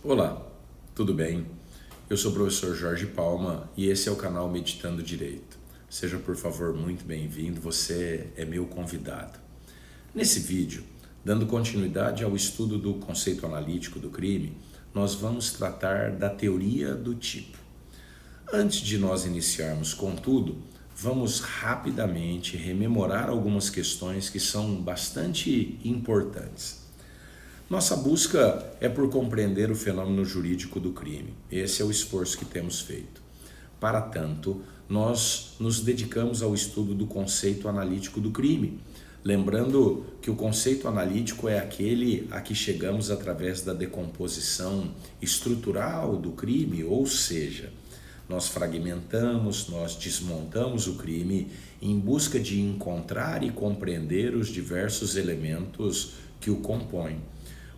Olá, tudo bem? Eu sou o professor Jorge Palma e esse é o canal Meditando Direito. Seja por favor muito bem-vindo, você é meu convidado. Nesse vídeo, dando continuidade ao estudo do conceito analítico do crime, nós vamos tratar da teoria do tipo. Antes de nós iniciarmos com tudo, vamos rapidamente rememorar algumas questões que são bastante importantes. Nossa busca é por compreender o fenômeno jurídico do crime. Esse é o esforço que temos feito. Para tanto, nós nos dedicamos ao estudo do conceito analítico do crime, lembrando que o conceito analítico é aquele a que chegamos através da decomposição estrutural do crime, ou seja, nós fragmentamos, nós desmontamos o crime em busca de encontrar e compreender os diversos elementos que o compõem.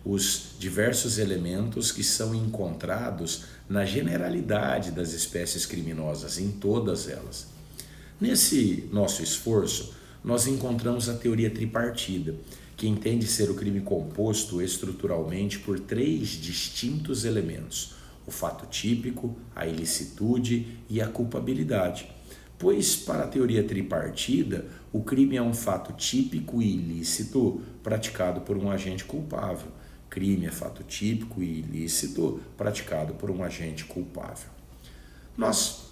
Os diversos elementos que são encontrados na generalidade das espécies criminosas, em todas elas. Nesse nosso esforço, nós encontramos a teoria tripartida, que entende ser o crime composto estruturalmente por três distintos elementos: o fato típico, a ilicitude e a culpabilidade. Pois, para a teoria tripartida, o crime é um fato típico e ilícito praticado por um agente culpável. Crime é fato típico e ilícito praticado por um agente culpável. Nós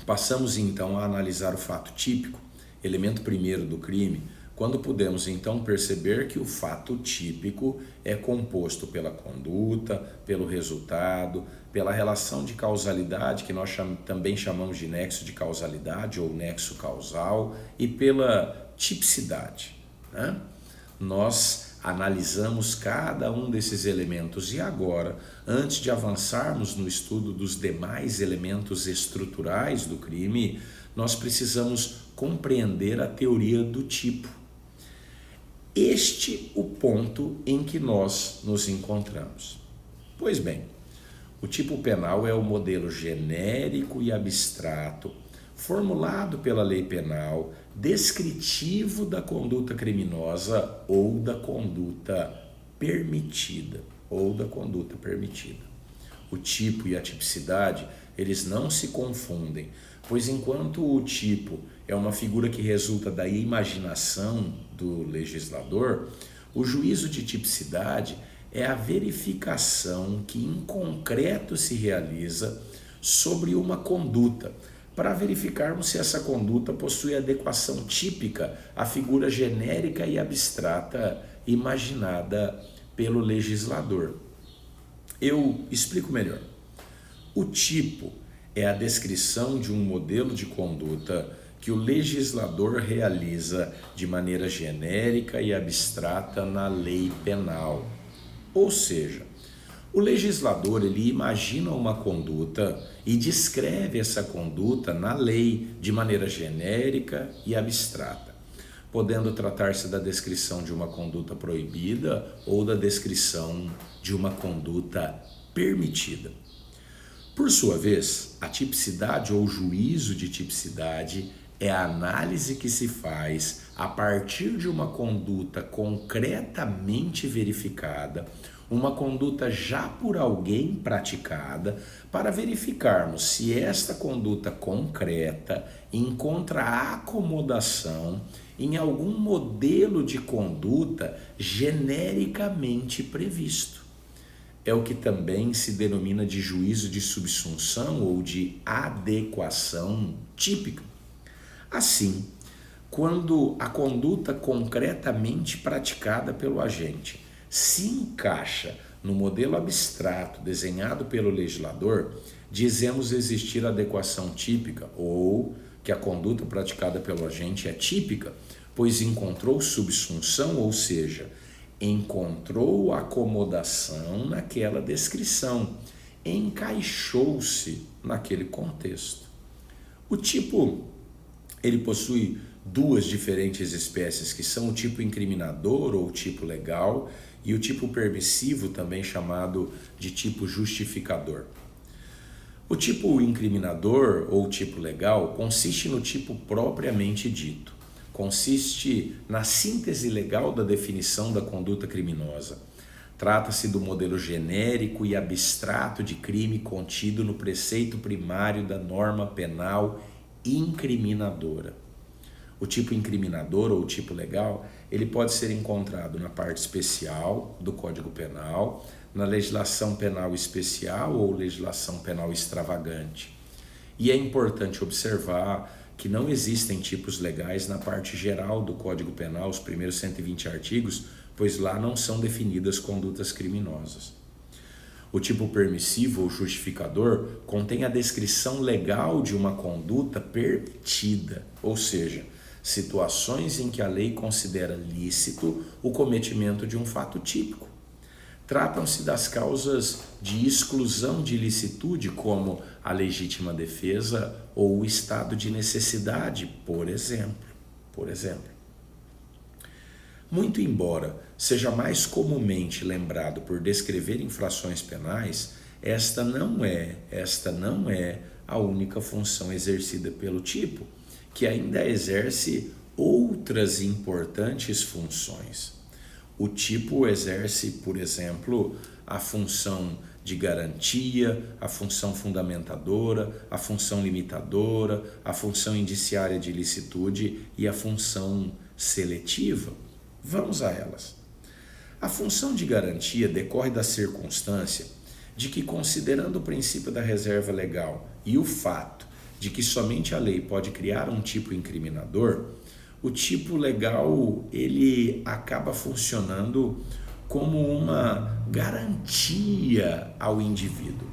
passamos então a analisar o fato típico, elemento primeiro do crime, quando pudemos então perceber que o fato típico é composto pela conduta, pelo resultado, pela relação de causalidade, que nós também chamamos de nexo de causalidade ou nexo causal, e pela tipicidade, né? Nós analisamos cada um desses elementos e agora, antes de avançarmos no estudo dos demais elementos estruturais do crime, nós precisamos compreender a teoria do tipo. Este o ponto em que nós nos encontramos. Pois bem, o tipo penal é o modelo genérico e abstrato formulado pela lei penal, descritivo da conduta criminosa ou da conduta permitida, O tipo e a tipicidade, eles não se confundem, pois enquanto o tipo é uma figura que resulta da imaginação do legislador, o juízo de tipicidade é a verificação que em concreto se realiza sobre uma conduta, para verificarmos se essa conduta possui adequação típica à figura genérica e abstrata imaginada pelo legislador. Eu explico melhor. O tipo é a descrição de um modelo de conduta que o legislador realiza de maneira genérica e abstrata na lei penal. Ou seja, o legislador ele imagina uma conduta e descreve essa conduta na lei de maneira genérica e abstrata, podendo tratar-se da descrição de uma conduta proibida ou da descrição de uma conduta permitida. Por sua vez, a tipicidade ou juízo de tipicidade é a análise que se faz a partir de uma conduta concretamente verificada, uma conduta já por alguém praticada, para verificarmos se esta conduta concreta encontra acomodação em algum modelo de conduta genericamente previsto. É o que também se denomina de juízo de subsunção ou de adequação típica. Assim, quando a conduta concretamente praticada pelo agente se encaixa no modelo abstrato desenhado pelo legislador, dizemos existir adequação típica ou que a conduta praticada pelo agente é típica, pois encontrou subsunção, ou seja, encontrou acomodação naquela descrição, encaixou-se naquele contexto. O tipo, ele possui duas diferentes espécies, que são o tipo incriminador ou tipo legal e o tipo permissivo, também chamado de tipo justificador. O tipo incriminador ou tipo legal consiste no tipo propriamente dito. Consiste na síntese legal da definição da conduta criminosa. Trata-se do modelo genérico e abstrato de crime contido no preceito primário da norma penal incriminadora. O tipo incriminador ou o tipo legal, ele pode ser encontrado na parte especial do Código Penal, na legislação penal especial ou legislação penal extravagante. E é importante observar que não existem tipos legais na parte geral do Código Penal, os primeiros 120 artigos, pois lá não são definidas condutas criminosas. O tipo permissivo ou justificador contém a descrição legal de uma conduta permitida, ou seja, situações em que a lei considera lícito o cometimento de um fato típico. Tratam-se das causas de exclusão de ilicitude, como a legítima defesa ou o estado de necessidade, por exemplo. Muito embora seja mais comumente lembrado por descrever infrações penais, esta não é a única função exercida pelo tipo, que ainda exerce outras importantes funções. O tipo exerce, por exemplo, a função de garantia, a função fundamentadora, a função limitadora, a função indiciária de ilicitude e a função seletiva. Vamos a elas. A função de garantia decorre da circunstância de que, considerando o princípio da reserva legal e o fato de que somente a lei pode criar um tipo incriminador, o tipo legal ele acaba funcionando como uma garantia ao indivíduo.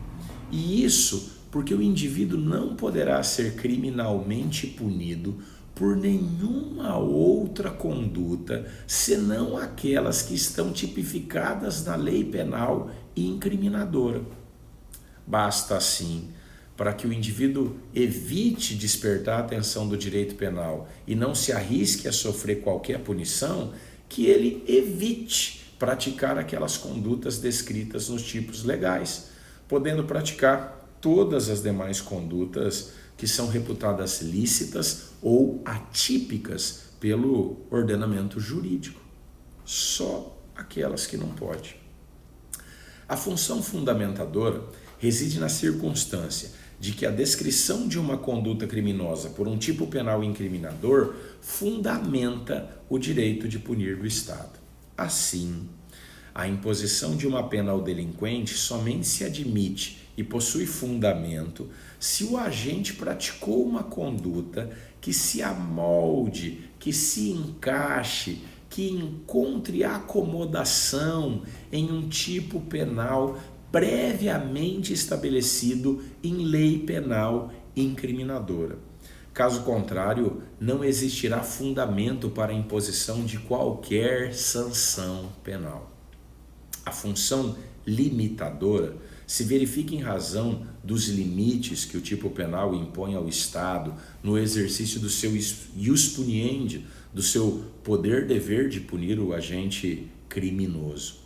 E isso porque o indivíduo não poderá ser criminalmente punido por nenhuma outra conduta senão aquelas que estão tipificadas na lei penal incriminadora. Basta assim, para que o indivíduo evite despertar a atenção do direito penal e não se arrisque a sofrer qualquer punição, que ele evite praticar aquelas condutas descritas nos tipos legais, podendo praticar todas as demais condutas que são reputadas lícitas ou atípicas pelo ordenamento jurídico. Só aquelas que não pode. A função fundamentadora reside na circunstância de que a descrição de uma conduta criminosa por um tipo penal incriminador fundamenta o direito de punir do Estado. Assim, a imposição de uma pena ao delinquente somente se admite e possui fundamento se o agente praticou uma conduta que se amolde, que se encaixe, que encontre acomodação em um tipo penal previamente estabelecido em lei penal incriminadora. Caso contrário, não existirá fundamento para a imposição de qualquer sanção penal. A função limitadora se verifica em razão dos limites que o tipo penal impõe ao Estado no exercício do seu ius puniendi, do seu poder-dever de punir o agente criminoso.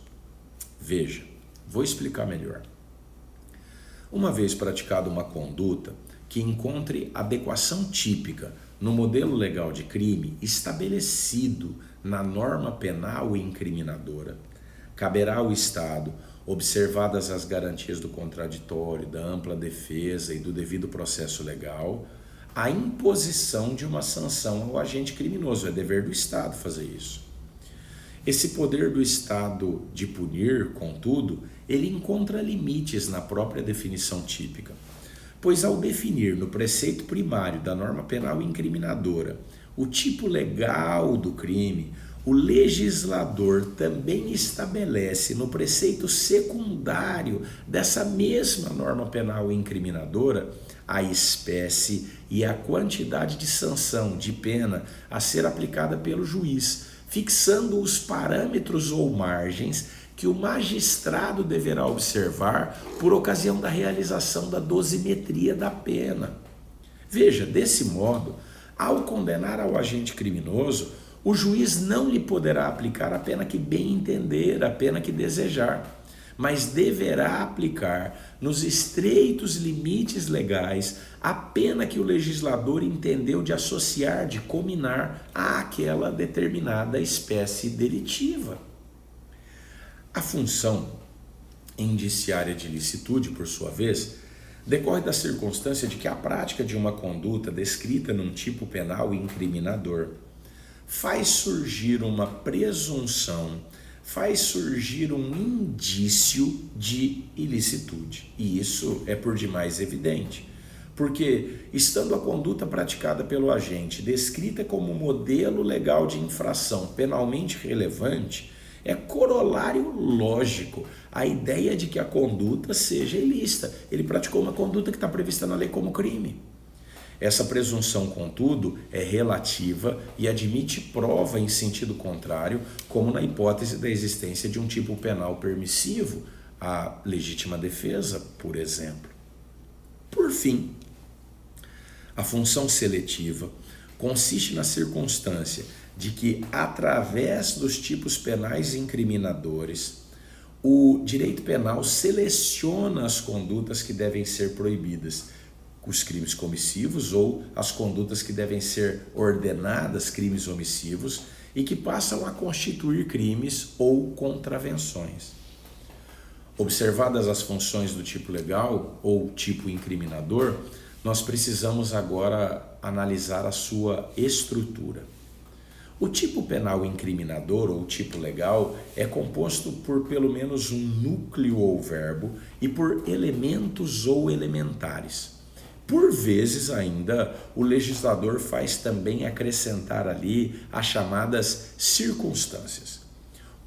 Veja, vou explicar melhor. Uma vez praticada uma conduta que encontre adequação típica no modelo legal de crime estabelecido na norma penal incriminadora, caberá ao Estado, observadas as garantias do contraditório, da ampla defesa e do devido processo legal, a imposição de uma sanção ao agente criminoso. É dever do Estado fazer isso. Esse poder do Estado de punir, contudo, ele encontra limites na própria definição típica, pois ao definir no preceito primário da norma penal incriminadora o tipo legal do crime, o legislador também estabelece no preceito secundário dessa mesma norma penal incriminadora a espécie e a quantidade de sanção, de pena a ser aplicada pelo juiz, fixando os parâmetros ou margens que o magistrado deverá observar por ocasião da realização da dosimetria da pena. Veja, desse modo, ao condenar ao agente criminoso, o juiz não lhe poderá aplicar a pena que bem entender, a pena que desejar, mas deverá aplicar, nos estreitos limites legais, a pena que o legislador entendeu de associar, de combinar àquela determinada espécie delitiva. A função indiciária de ilicitude, por sua vez, decorre da circunstância de que a prática de uma conduta descrita num tipo penal incriminador faz surgir uma presunção, faz surgir um indício de ilicitude. E isso é por demais evidente, porque estando a conduta praticada pelo agente descrita como modelo legal de infração penalmente relevante, é corolário lógico a ideia de que a conduta seja ilícita. Ele praticou uma conduta que está prevista na lei como crime. Essa presunção, contudo, é relativa e admite prova em sentido contrário, como na hipótese da existência de um tipo penal permissivo, a legítima defesa, por exemplo. Por fim, a função seletiva consiste na circunstância de que, através dos tipos penais incriminadores, o direito penal seleciona as condutas que devem ser proibidas, os crimes comissivos ou as condutas que devem ser ordenadas crimes omissivos e que passam a constituir crimes ou contravenções. Observadas as funções do tipo legal ou tipo incriminador, nós precisamos agora analisar a sua estrutura. O tipo penal incriminador ou tipo legal é composto por pelo menos um núcleo ou verbo e por elementos ou elementares. Por vezes ainda, o legislador faz também acrescentar ali as chamadas circunstâncias.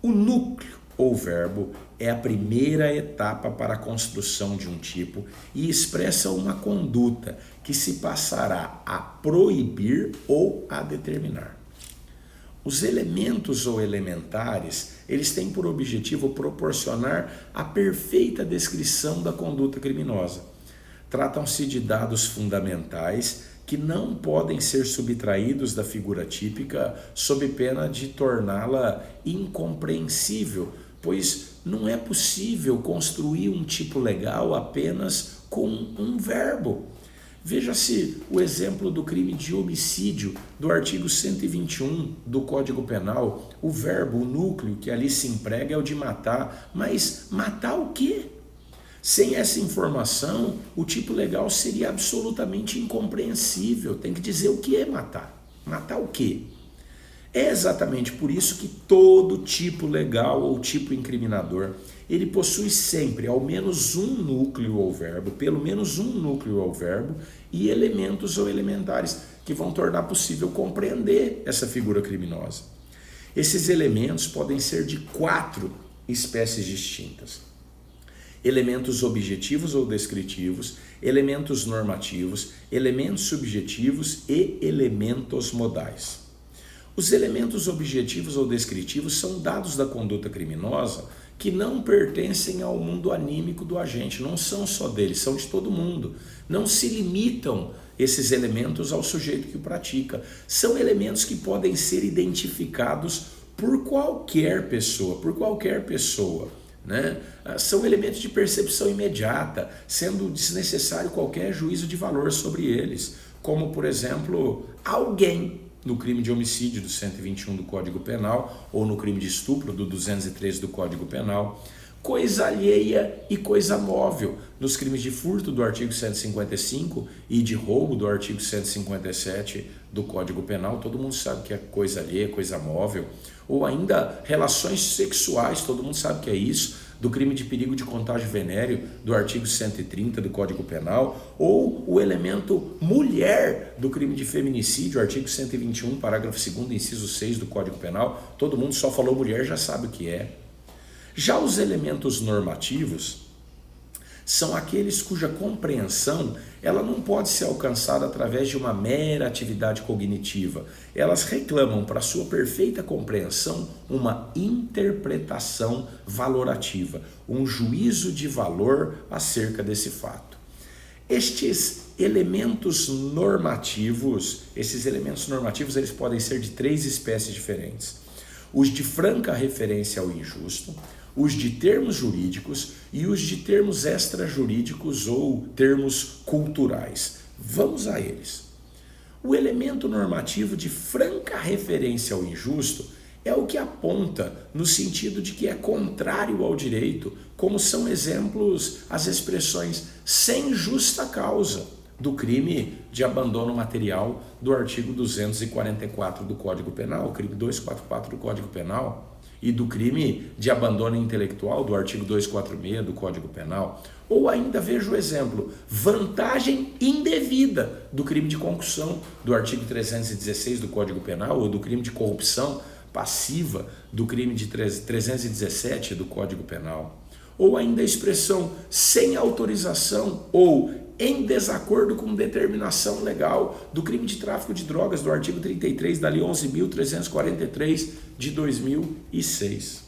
O núcleo ou verbo é a primeira etapa para a construção de um tipo e expressa uma conduta que se passará a proibir ou a determinar. Os elementos ou elementares, eles têm por objetivo proporcionar a perfeita descrição da conduta criminosa. Tratam-se de dados fundamentais que não podem ser subtraídos da figura típica sob pena de torná-la incompreensível, pois não é possível construir um tipo legal apenas com um verbo. Veja-se o exemplo do crime de homicídio do artigo 121 do Código Penal. O verbo, o núcleo que ali se emprega é o de matar, mas matar o quê? Sem essa informação, o tipo legal seria absolutamente incompreensível. Tem que dizer o que é matar. Matar o quê? É exatamente por isso que todo tipo legal ou tipo incriminador, ele possui sempre ao menos um núcleo ou verbo, pelo menos um núcleo ou verbo e elementos ou elementares que vão tornar possível compreender essa figura criminosa. Esses elementos podem ser de 4 espécies distintas: elementos objetivos ou descritivos, elementos normativos, elementos subjetivos e elementos modais. Os elementos objetivos ou descritivos são dados da conduta criminosa que não pertencem ao mundo anímico do agente, não são só dele, são de todo mundo. Não se limitam esses elementos ao sujeito que o pratica. São elementos que podem ser identificados por qualquer pessoa, né? São elementos de percepção imediata, sendo desnecessário qualquer juízo de valor sobre eles, como, por exemplo, alguém no crime de homicídio do 121 do Código Penal ou no crime de estupro do 213 do Código Penal, coisa alheia e coisa móvel nos crimes de furto do artigo 155 e de roubo do artigo 157 do Código Penal. Todo mundo sabe que é coisa alheia, coisa móvel. Ou ainda relações sexuais, todo mundo sabe que é isso, do crime de perigo de contágio venéreo do artigo 130 do Código Penal, ou o elemento mulher do crime de feminicídio, artigo 121, parágrafo 2º, inciso 6 do Código Penal. Todo mundo só falou mulher, já sabe o que é. Já os elementos normativos são aqueles cuja compreensão ela não pode ser alcançada através de uma mera atividade cognitiva. Elas reclamam para sua perfeita compreensão uma interpretação valorativa, um juízo de valor acerca desse fato. Estes elementos normativos, eles podem ser de 3 espécies diferentes: os de franca referência ao injusto, os de termos jurídicos e os de termos extrajurídicos ou termos culturais. Vamos a eles. O elemento normativo de franca referência ao injusto é o que aponta no sentido de que é contrário ao direito, como são exemplos as expressões sem justa causa do crime de abandono material do artigo 244 do Código Penal, crime 244 do Código Penal, e do crime de abandono intelectual do artigo 246 do Código Penal. Ou ainda veja o exemplo, vantagem indevida do crime de concussão do artigo 316 do Código Penal, ou do crime de corrupção passiva do crime de 317 do Código Penal. Ou ainda a expressão sem autorização ou em desacordo com determinação legal do crime de tráfico de drogas do artigo 33 da Lei 11.343 de 2006.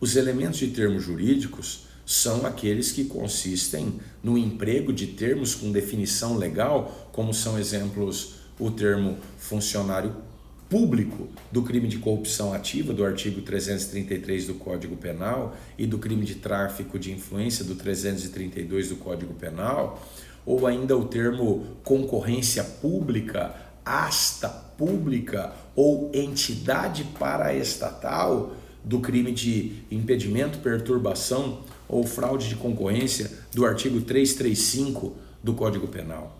Os elementos de termos jurídicos são aqueles que consistem no emprego de termos com definição legal, como são exemplos o termo funcionário público do crime de corrupção ativa do artigo 333 do Código Penal e do crime de tráfico de influência do 332 do Código Penal, ou ainda o termo concorrência pública, asta pública ou entidade paraestatal do crime de impedimento, perturbação ou fraude de concorrência do artigo 335 do Código Penal.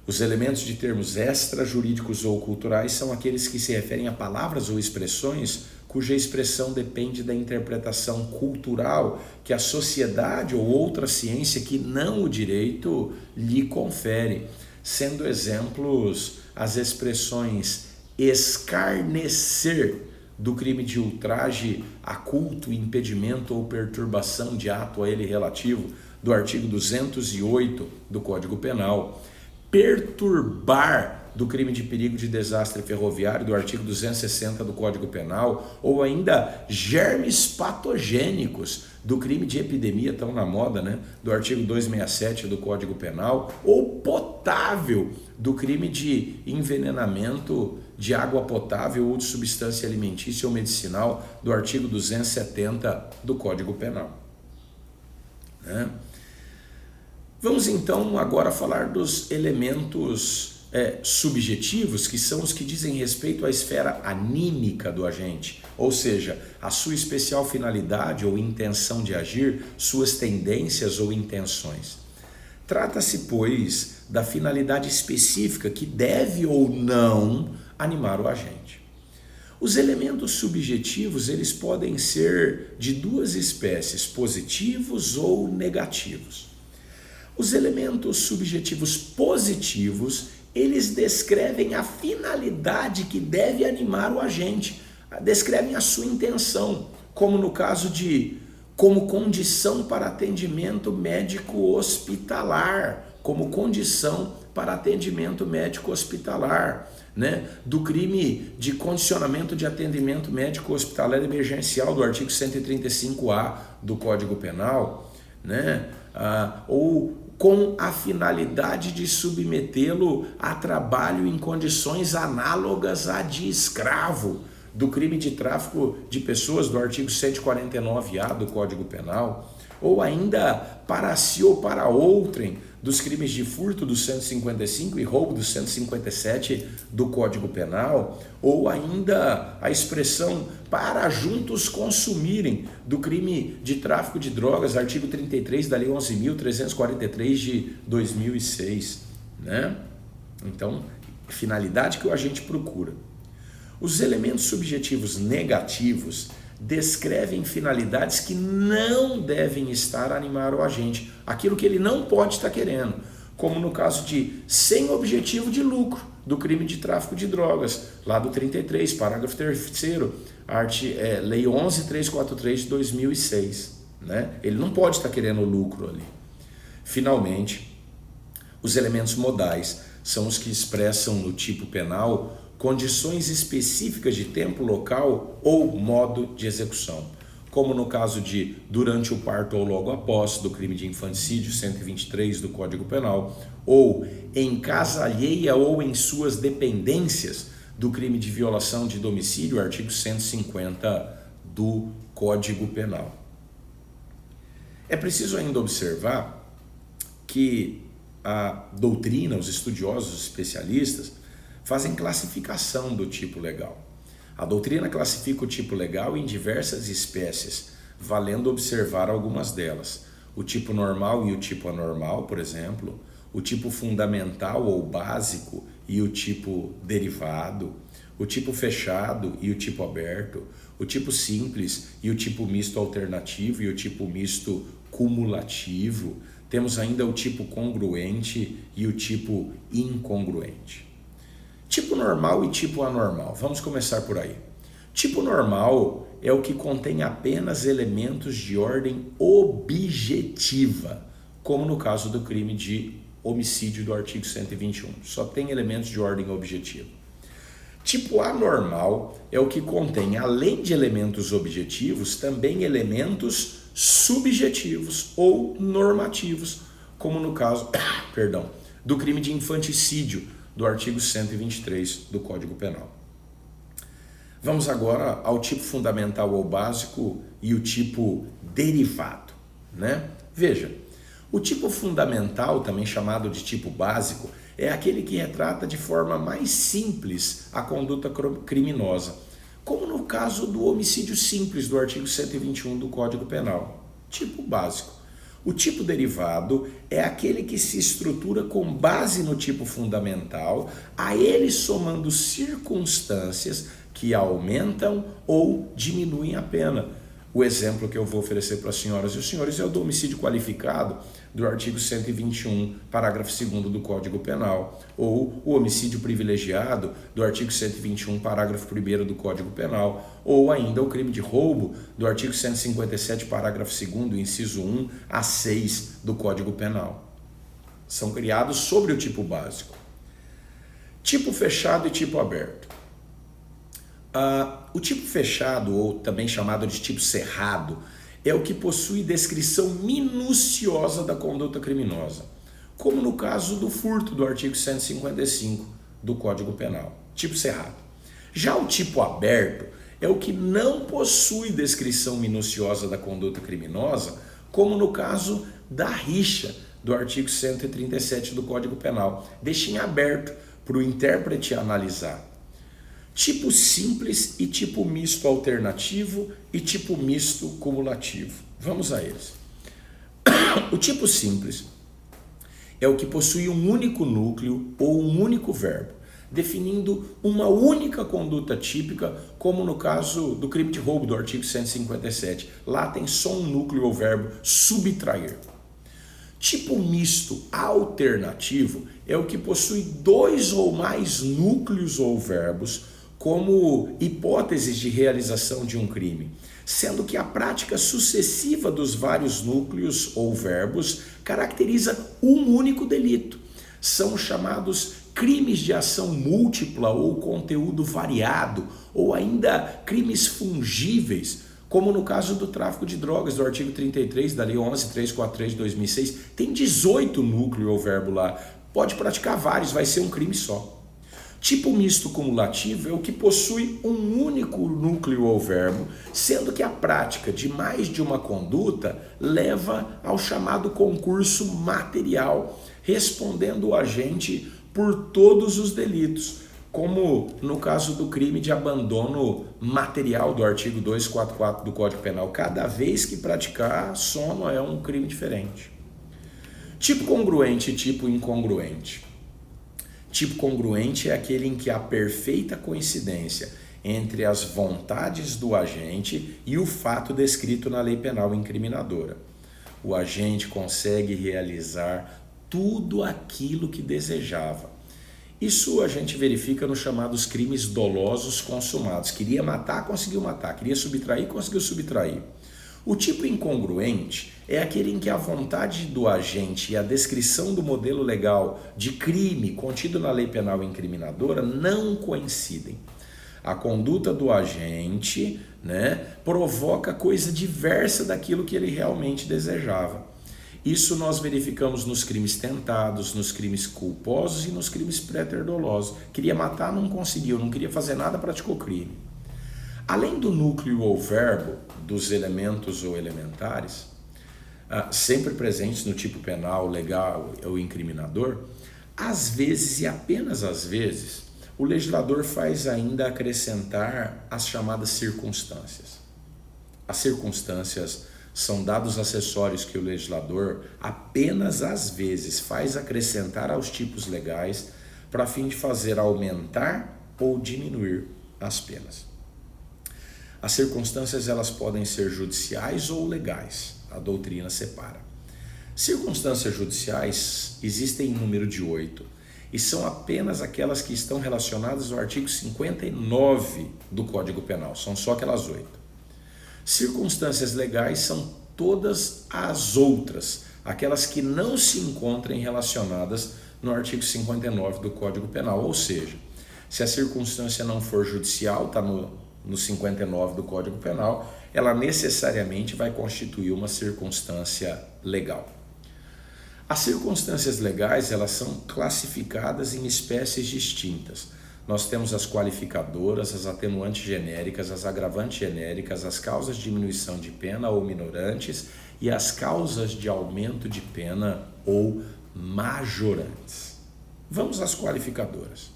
Os elementos de termos extrajurídicos ou culturais são aqueles que se referem a palavras ou expressões cuja expressão depende da interpretação cultural que a sociedade ou outra ciência que não o direito lhe confere, sendo exemplos as expressões escarnecer do crime de ultraje a culto, impedimento ou perturbação de ato a ele relativo do artigo 208 do Código Penal, perturbar do crime de perigo de desastre ferroviário do artigo 260 do Código Penal, ou ainda germes patogênicos do crime de epidemia, tão na moda, né, do artigo 267 do Código Penal, ou potável do crime de envenenamento de água potável ou de substância alimentícia ou medicinal do artigo 270 do Código Penal, né? Vamos então agora falar dos elementos subjetivos, que são os que dizem respeito à esfera anímica do agente, ou seja, a sua especial finalidade ou intenção de agir, suas tendências ou intenções. Trata-se, pois, da finalidade específica que deve ou não animar o agente. Os elementos subjetivos, eles podem ser de duas espécies, positivos ou negativos. Os elementos subjetivos positivos, eles descrevem a finalidade que deve animar o agente, descrevem a sua intenção, como no caso de como condição para atendimento médico hospitalar, né? Do crime de condicionamento de atendimento médico hospitalar emergencial do artigo 135A do Código Penal, né? Ou com a finalidade de submetê-lo a trabalho em condições análogas à de escravo, do crime de tráfico de pessoas do artigo 149A do Código Penal, ou ainda para si ou para outrem dos crimes de furto do 155 e roubo do 157 do Código Penal, ou ainda a expressão para juntos consumirem do crime de tráfico de drogas, artigo 33 da Lei 11.343 de 2006, né? Então, finalidade que o agente procura. Os elementos subjetivos negativos descrevem finalidades que não devem estar a animar o agente, aquilo que ele não pode estar querendo, como no caso de sem objetivo de lucro, do crime de tráfico de drogas, lá do 33, parágrafo 3º, Lei 11.343 de 2006, né? Ele não pode estar querendo lucro ali. Finalmente, os elementos modais são os que expressam no tipo penal condições específicas de tempo, local ou modo de execução, como no caso de durante o parto ou logo após, do crime de infanticídio 123 do Código Penal, ou em casa alheia ou em suas dependências, do crime de violação de domicílio, artigo 150 do Código Penal. É preciso ainda observar que a doutrina, os estudiosos, os especialistas, fazem classificação do tipo legal. A doutrina classifica o tipo legal em diversas espécies, valendo observar algumas delas. O tipo normal e o tipo anormal, por exemplo, o tipo fundamental ou básico e o tipo derivado, o tipo fechado e o tipo aberto, o tipo simples e o tipo misto alternativo e o tipo misto cumulativo. Temos ainda o tipo congruente e o tipo incongruente. Tipo normal e tipo anormal. Vamos começar por aí. Tipo normal é o que contém apenas elementos de ordem objetiva, como no caso do crime de homicídio do artigo 121. Só tem elementos de ordem objetiva. Tipo anormal é o que contém, além de elementos objetivos, também elementos subjetivos ou normativos, como no caso, do crime de infanticídio do artigo 123 do Código Penal. Vamos agora ao tipo fundamental ou básico e o tipo derivado, né? Veja, o tipo fundamental, também chamado de tipo básico, é aquele que retrata de forma mais simples a conduta criminosa, como no caso do homicídio simples do artigo 121 do Código Penal. Tipo básico. O tipo derivado é aquele que se estrutura com base no tipo fundamental, a ele somando circunstâncias que aumentam ou diminuem a pena. O exemplo que eu vou oferecer para as senhoras e os senhores é o do homicídio qualificado do artigo 121, parágrafo 2º do Código Penal, ou o homicídio privilegiado do artigo 121, parágrafo 1º do Código Penal, ou ainda o crime de roubo do artigo 157, parágrafo 2º, inciso 1 a 6 do Código Penal. São criados sobre o tipo básico. Tipo fechado e tipo aberto. O tipo fechado, ou também chamado de tipo cerrado, é o que possui descrição minuciosa da conduta criminosa, como no caso do furto do artigo 155 do Código Penal, tipo cerrado. Já o tipo aberto é o que não possui descrição minuciosa da conduta criminosa, como no caso da rixa do artigo 137 do Código Penal, deixa em aberto para o intérprete analisar. Tipo simples e tipo misto alternativo e tipo misto cumulativo. Vamos a eles. O tipo simples é o que possui um único núcleo ou um único verbo, definindo uma única conduta típica, como no caso do crime de roubo do artigo 157. Lá tem só um núcleo ou verbo, subtrair. Tipo misto alternativo é o que possui dois ou mais núcleos ou verbos como hipóteses de realização de um crime, sendo que a prática sucessiva dos vários núcleos ou verbos caracteriza um único delito. São chamados crimes de ação múltipla ou conteúdo variado, ou ainda crimes fungíveis, como no caso do tráfico de drogas, do artigo 33 da Lei 11.343 de 2006, tem 18 núcleos ou verbo lá, pode praticar vários, vai ser um crime só. Tipo misto cumulativo é o que possui um único núcleo ou verbo, sendo que a prática de mais de uma conduta leva ao chamado concurso material, respondendo o agente por todos os delitos, como no caso do crime de abandono material do artigo 244 do Código Penal. Cada vez que praticar, soma é um crime diferente. Tipo congruente e tipo incongruente. Tipo congruente é aquele em que há perfeita coincidência entre as vontades do agente e o fato descrito na lei penal incriminadora. O agente consegue realizar tudo aquilo que desejava. Isso a gente verifica nos chamados crimes dolosos consumados. Queria matar, conseguiu matar. Queria subtrair, conseguiu subtrair. O tipo incongruente é aquele em que a vontade do agente e a descrição do modelo legal de crime contido na lei penal incriminadora não coincidem. A conduta do agente, provoca coisa diversa daquilo que ele realmente desejava. Isso nós verificamos nos crimes tentados, nos crimes culposos e nos crimes préter-dolosos. Queria matar, não conseguiu, não queria fazer nada, praticou crime. Além do núcleo ou verbo, dos elementos ou elementares, sempre presentes no tipo penal, legal ou incriminador, às vezes e apenas às vezes, o legislador faz ainda acrescentar as chamadas circunstâncias. As circunstâncias são dados acessórios que o legislador apenas às vezes faz acrescentar aos tipos legais para fim de fazer aumentar ou diminuir as penas. As circunstâncias elas podem ser judiciais ou legais, a doutrina separa. Circunstâncias judiciais existem em número de 8 e são apenas aquelas que estão relacionadas ao artigo 59 do Código Penal, são só aquelas 8. Circunstâncias legais são todas as outras, aquelas que não se encontrem relacionadas no artigo 59 do Código Penal, ou seja, se a circunstância não for judicial, está no 59 do Código Penal, ela necessariamente vai constituir uma circunstância legal. As circunstâncias legais, elas são classificadas em espécies distintas. Nós temos as qualificadoras, as atenuantes genéricas, as agravantes genéricas, as causas de diminuição de pena ou minorantes e as causas de aumento de pena ou majorantes. Vamos às qualificadoras.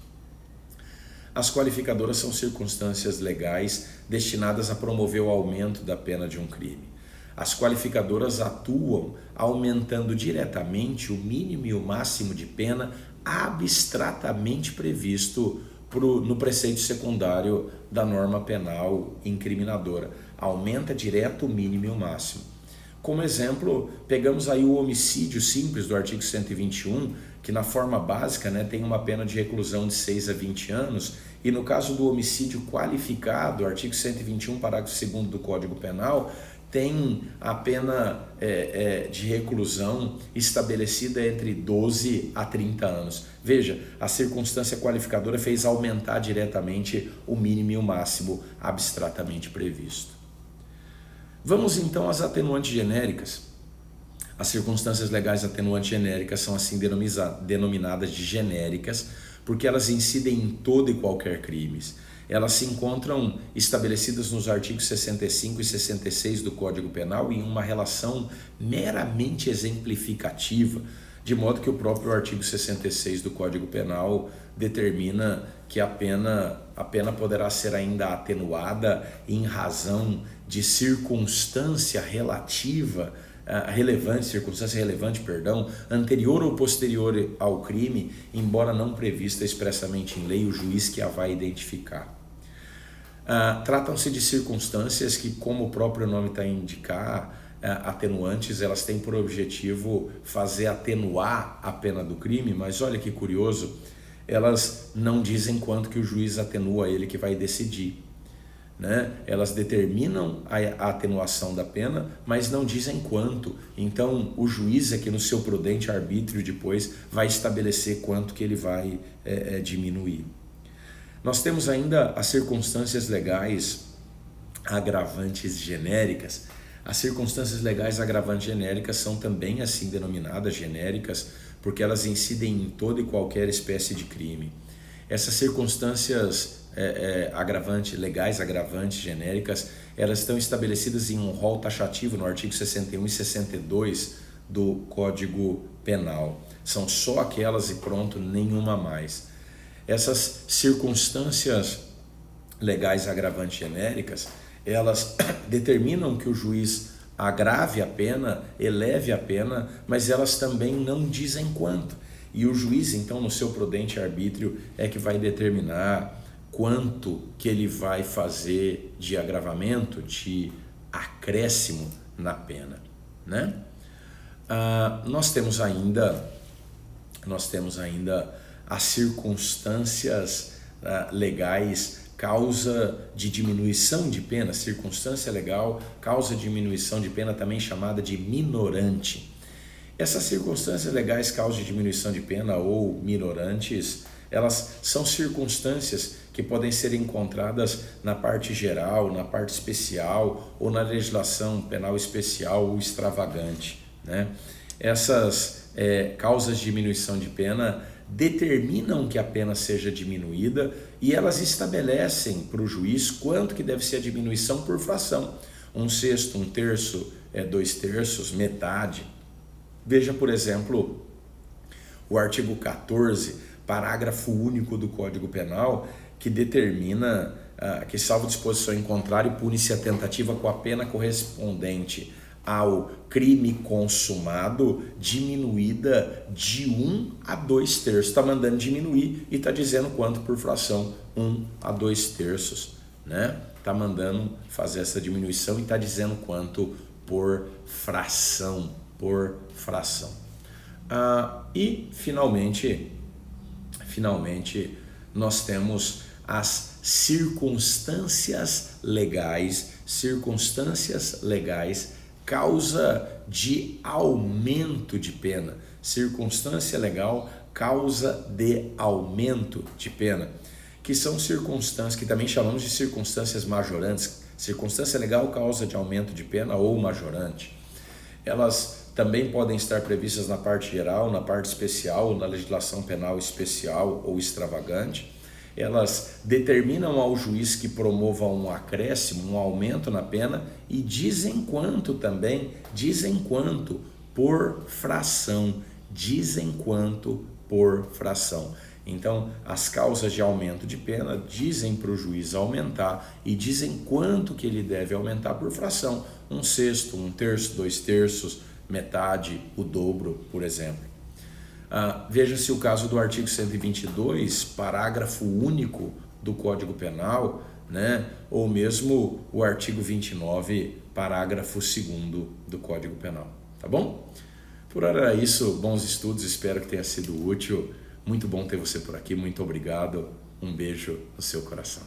As qualificadoras são circunstâncias legais destinadas a promover o aumento da pena de um crime. As qualificadoras atuam aumentando diretamente o mínimo e o máximo de pena abstratamente previsto no preceito secundário da norma penal incriminadora. Aumenta direto o mínimo e o máximo. Como exemplo, pegamos aí o homicídio simples do artigo 121, que na forma básica, tem uma pena de reclusão de 6 a 20 anos, e no caso do homicídio qualificado, artigo 121, parágrafo 2º do Código Penal, tem a pena de reclusão estabelecida entre 12 a 30 anos. Veja, a circunstância qualificadora fez aumentar diretamente o mínimo e o máximo abstratamente previsto. Vamos então às atenuantes genéricas. As circunstâncias legais atenuantes genéricas são assim denominadas de genéricas porque elas incidem em todo e qualquer crime. Elas se encontram estabelecidas nos artigos 65 e 66 do Código Penal em uma relação meramente exemplificativa, de modo que o próprio artigo 66 do Código Penal determina que a pena poderá ser ainda atenuada em razão de circunstância relevante, anterior ou posterior ao crime, embora não prevista expressamente em lei, o juiz que a vai identificar. Tratam-se de circunstâncias que, como o próprio nome está a indicar, atenuantes, elas têm por objetivo fazer atenuar a pena do crime, mas olha que curioso, elas não dizem quanto que o juiz atenua, ele que vai decidir. Elas determinam a atenuação da pena, mas não dizem quanto. Então o juiz é que no seu prudente arbítrio depois vai estabelecer quanto que ele vai diminuir. Nós temos ainda as circunstâncias legais agravantes genéricas. As circunstâncias legais agravantes genéricas são também assim denominadas genéricas porque elas incidem em toda e qualquer espécie de crime. Essas circunstâncias legais agravantes genéricas, elas estão estabelecidas em um rol taxativo no artigo 61 e 62 do Código Penal. São só aquelas e pronto, nenhuma mais. Essas circunstâncias legais agravantes genéricas, elas determinam que o juiz agrave a pena, eleve a pena, mas elas também não dizem quanto. E o juiz, então, no seu prudente arbítrio, é que vai determinar quanto que ele vai fazer de agravamento, de acréscimo na pena, Nós temos ainda as circunstâncias legais, causa de diminuição de pena, circunstância legal, causa de diminuição de pena, também chamada de minorante. Essas circunstâncias legais, causa de diminuição de pena ou minorantes, elas são circunstâncias que podem ser encontradas na parte geral, na parte especial ou na legislação penal especial ou extravagante. Essas causas de diminuição de pena determinam que a pena seja diminuída e elas estabelecem para o juiz quanto que deve ser a diminuição por fração. 1/6, 1/3, 2/3, metade. Veja, por exemplo, o artigo 14, parágrafo único do Código Penal que determina que, salvo disposição em contrário, pune-se a tentativa com a pena correspondente ao crime consumado diminuída de 1 a 2/3. Está mandando diminuir e está dizendo quanto por fração, 1 a 2/3, né? Está mandando fazer essa diminuição e está dizendo quanto por fração, e finalmente nós temos as circunstâncias legais, causa de aumento de pena. Circunstância legal, causa de aumento de pena, que são circunstâncias que também chamamos de circunstâncias majorantes. Circunstância legal, causa de aumento de pena ou majorante. Elas também podem estar previstas na parte geral, na parte especial, na legislação penal especial ou extravagante. Elas determinam ao juiz que promova um acréscimo, um aumento na pena e dizem quanto por fração, Então, as causas de aumento de pena dizem para o juiz aumentar e dizem quanto que ele deve aumentar por fração, 1/6, 1/3, 2/3, metade, o dobro, por exemplo. Veja-se o caso do artigo 122, parágrafo único do Código Penal, né? Ou mesmo o artigo 29, parágrafo 2º do Código Penal, tá bom? Por hora era isso, bons estudos, espero que tenha sido útil. Muito bom ter você por aqui, muito obrigado, um beijo no seu coração.